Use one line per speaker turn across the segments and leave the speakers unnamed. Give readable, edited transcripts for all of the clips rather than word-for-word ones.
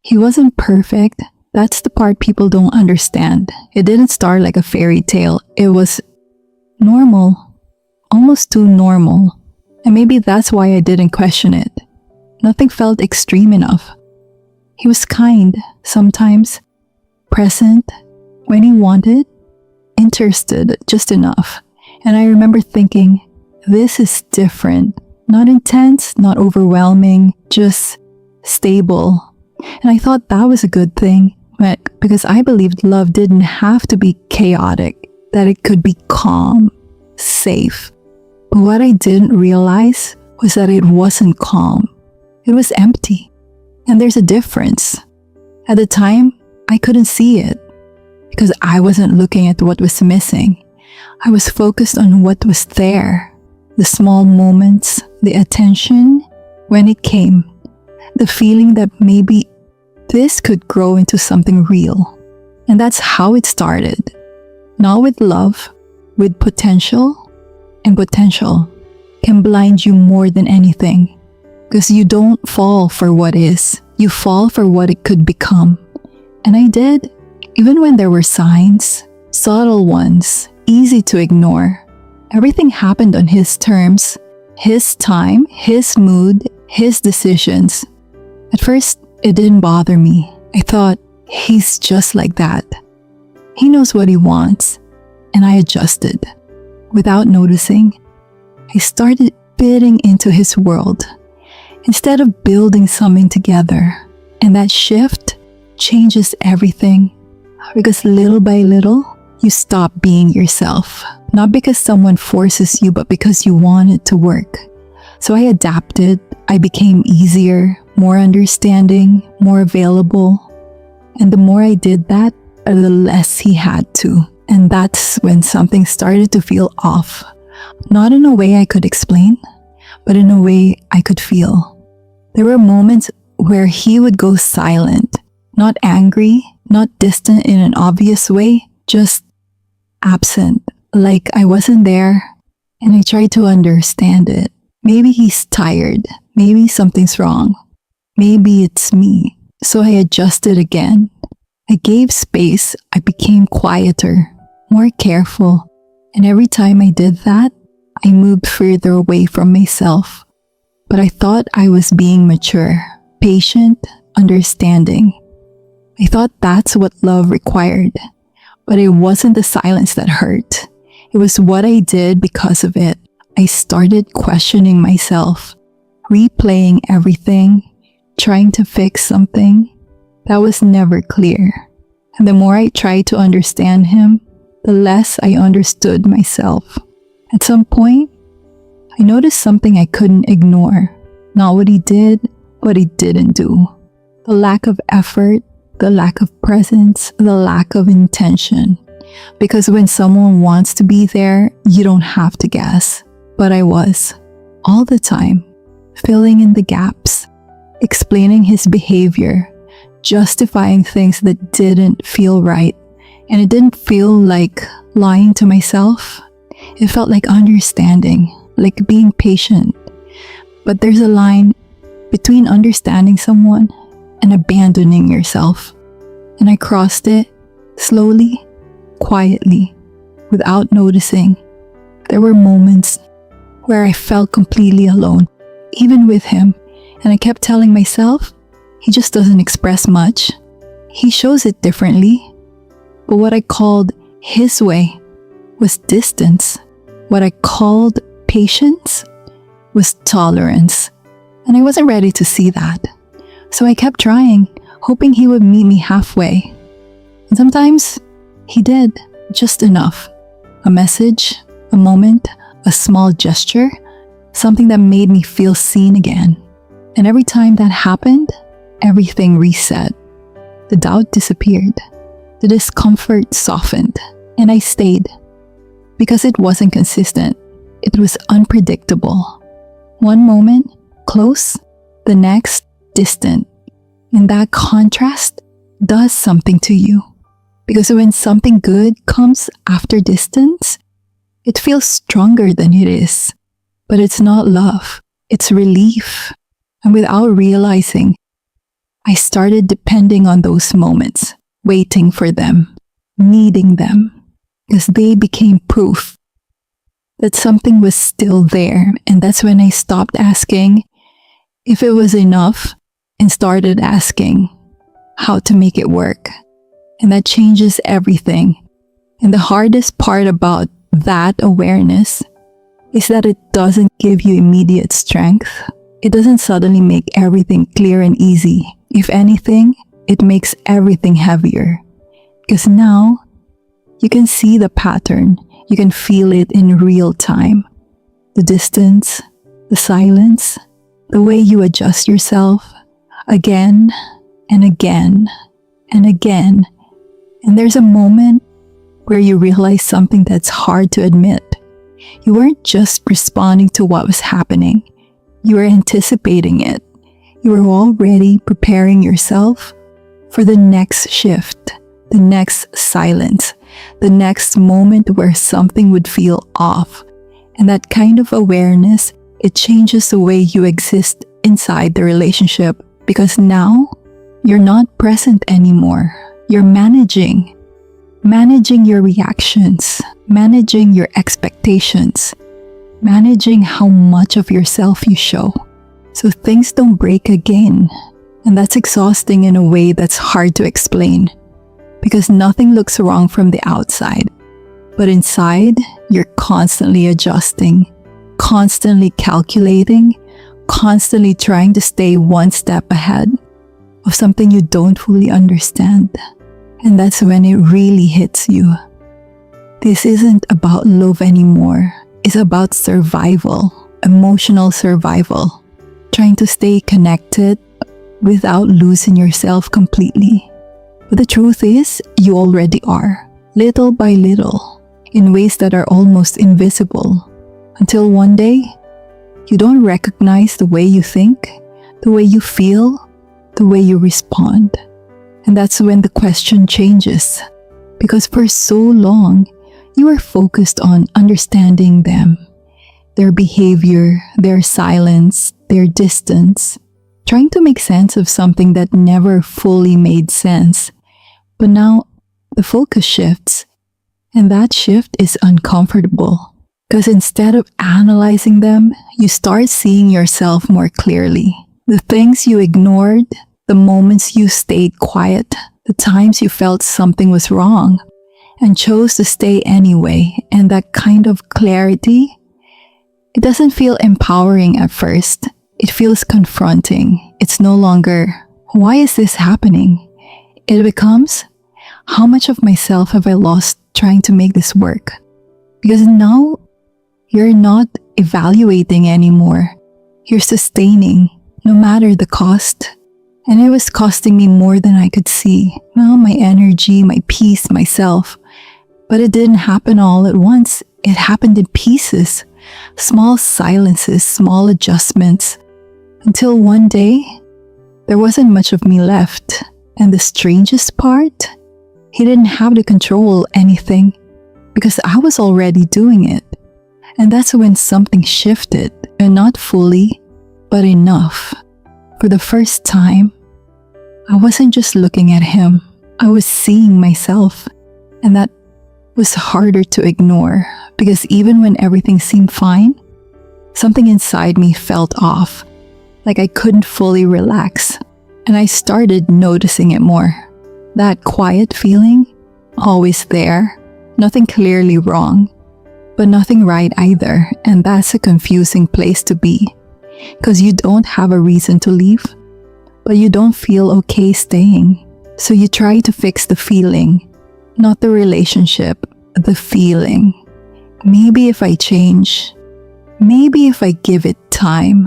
He wasn't perfect. That's the part people don't understand. It didn't start like a fairy tale. It was normal, almost too normal. And maybe that's why I didn't question it. Nothing felt extreme enough. He was kind, sometimes, present, when he wanted, interested just enough. And I remember thinking, this is different. Not intense, not overwhelming, just stable. And I thought that was a good thing, because I believed love didn't have to be chaotic, that it could be calm, safe. But what I didn't realize was that it wasn't calm. It was empty. And there's a difference. At the time, I couldn't see it because I wasn't looking at what was missing. I was focused on what was there, the small moments, the attention when it came, the feeling that maybe this could grow into something real. And that's how it started. Not with love, with potential, and potential can blind you more than anything because you don't fall for what is, you fall for what it could become. And I did, even when there were signs, subtle ones, easy to ignore. Everything happened on his terms, his time, his mood, his decisions. At first, it didn't bother me. I thought, he's just like that. He knows what he wants, and I adjusted. Without noticing, I started fitting into his world instead of building something together. And that shift changes everything because little by little, you stop being yourself. Not because someone forces you, but because you want it to work. So I adapted. I became easier, more understanding, more available. And the more I did that, the less he had to. And that's when something started to feel off. Not in a way I could explain, but in a way I could feel. There were moments where he would go silent, not angry, not distant in an obvious way, just absent, like I wasn't there, and I tried to understand it. Maybe he's tired, maybe something's wrong, maybe it's me. So I adjusted again. I gave space, I became quieter, more careful, and every time I did that, I moved further away from myself. But I thought I was being mature, patient, understanding. I thought that's what love required. But it wasn't the silence that hurt. It was what I did because of it. I started questioning myself, replaying everything, trying to fix something that was never clear. And the more I tried to understand him, the less I understood myself. At some point, I noticed something I couldn't ignore. Not what he did, what he didn't do. The lack of effort, the lack of presence, the lack of intention. Because when someone wants to be there, you don't have to guess. But I was, all the time, filling in the gaps, explaining his behavior, justifying things that didn't feel right. And it didn't feel like lying to myself. It felt like understanding, like being patient. But there's a line between understanding someone and abandoning yourself. And I crossed it slowly, quietly, without noticing. There were moments where I felt completely alone, even with him. And I kept telling myself, he just doesn't express much. He shows it differently. But what I called his way was distance. What I called patience was tolerance. And I wasn't ready to see that. So I kept trying, hoping he would meet me halfway. And sometimes he did, just enough. A message, a moment, a small gesture, something that made me feel seen again. And every time that happened, everything reset. The doubt disappeared. The discomfort softened. And I stayed. Because it wasn't consistent. It was unpredictable. One moment, close, the next, distant. And that contrast does something to you. Because when something good comes after distance, it feels stronger than it is. But it's not love. It's relief. And without realizing, I started depending on those moments, waiting for them, needing them, because they became proof that something was still there. And that's when I stopped asking if it was enough and started asking how to make it work. And that changes everything. And the hardest part about that awareness is that it doesn't give you immediate strength. It doesn't suddenly make everything clear and easy. If anything, it makes everything heavier. Because now, you can see the pattern. You can feel it in real time. The distance, the silence, the way you adjust yourself again and again and again. And there's a moment where you realize something that's hard to admit. You weren't just responding to what was happening. You were anticipating it. You were already preparing yourself for the next shift, the next silence, the next moment where something would feel off. And that kind of awareness, it changes the way you exist inside the relationship, because now you're not present anymore. You're managing your reactions, managing your expectations, managing how much of yourself you show. So things don't break again. And that's exhausting in a way that's hard to explain, because nothing looks wrong from the outside. But inside, you're constantly adjusting, constantly calculating, constantly trying to stay one step ahead of something you don't fully understand. And that's when it really hits you. This isn't about love anymore. It's about survival, emotional survival, trying to stay connected without losing yourself completely. But the truth is, you already are, little by little, in ways that are almost invisible, until one day, you don't recognize the way you think, the way you feel, the way you respond. And that's when the question changes, because for so long, you were focused on understanding them, their behavior, their silence, their distance, trying to make sense of something that never fully made sense. But now, the focus shifts, and that shift is uncomfortable. Because instead of analyzing them, you start seeing yourself more clearly. The things you ignored, the moments you stayed quiet, the times you felt something was wrong and chose to stay anyway. And that kind of clarity, it doesn't feel empowering at first. It feels confronting. It's no longer, why is this happening? It becomes, how much of myself have I lost trying to make this work? Because now, you're not evaluating anymore. You're sustaining, no matter the cost. And it was costing me more than I could see. Well, my energy, my peace, myself. But it didn't happen all at once. It happened in pieces. Small silences, small adjustments. Until one day, there wasn't much of me left. And the strangest part, he didn't have to control anything because I was already doing it. And that's when something shifted, and not fully, but enough. For the first time, I wasn't just looking at him, I was seeing myself. And that was harder to ignore, because even when everything seemed fine, something inside me felt off, like I couldn't fully relax. And I started noticing it more. That quiet feeling, always there, nothing clearly wrong, but nothing right either. And that's a confusing place to be, because you don't have a reason to leave, but you don't feel okay staying. So you try to fix the feeling, not the relationship, the feeling. Maybe if I change, maybe if I give it time.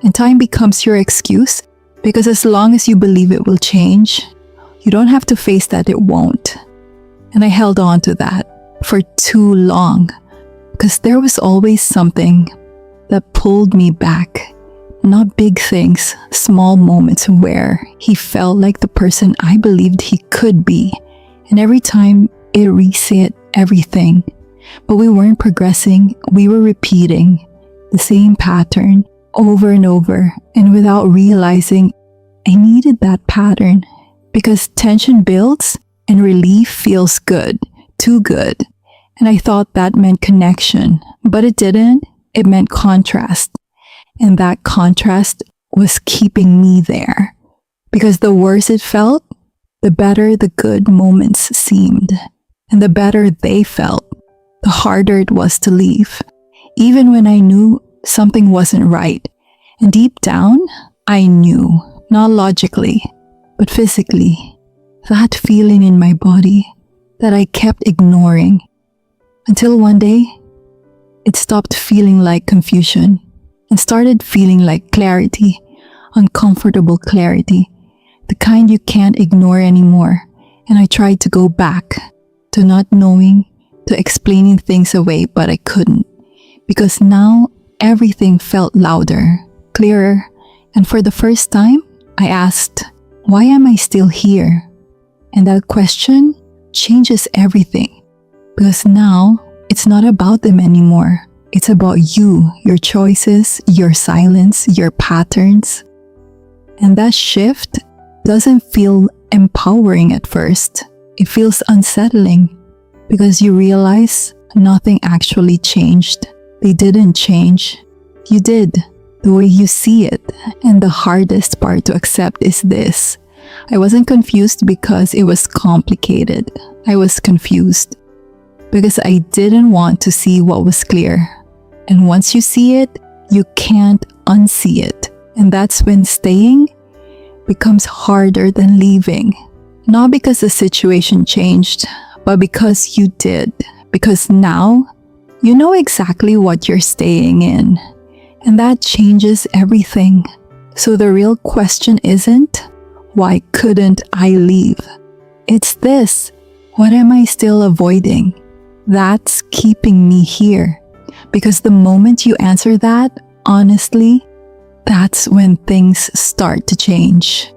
And time becomes your excuse, because as long as you believe it will change, you don't have to face that it won't. And I held on to that for too long, because there was always something that pulled me back. Not big things, small moments where he felt like the person I believed he could be. And every time it reset everything. But we weren't progressing, we were repeating the same pattern over and over, and without realizing I needed that pattern because tension builds and relief feels good, too good. And I thought that meant connection, but it didn't. It meant contrast. And that contrast was keeping me there. Because the worse it felt, the better the good moments seemed. And the better they felt, the harder it was to leave. Even when I knew something wasn't right. And deep down, I knew, not logically, but physically, that feeling in my body that I kept ignoring. Until one day, it stopped feeling like confusion and started feeling like clarity, uncomfortable clarity, the kind you can't ignore anymore. And I tried to go back to not knowing, to explaining things away, but I couldn't. Because now everything felt louder, clearer, and for the first time, I asked, why am I still here? And that question changes everything. Because now, it's not about them anymore. It's about you, your choices, your silence, your patterns. And that shift doesn't feel empowering at first. It feels unsettling because you realize nothing actually changed. They didn't change. You did, the way you see it. And the hardest part to accept is this. I wasn't confused because it was complicated. I was confused because I didn't want to see what was clear. And once you see it, you can't unsee it. And that's when staying becomes harder than leaving. Not because the situation changed, but because you did. Because now, you know exactly what you're staying in. And that changes everything. So the real question isn't, why couldn't I leave? It's this, what am I still avoiding? That's keeping me here. Because the moment you answer that, honestly, that's when things start to change.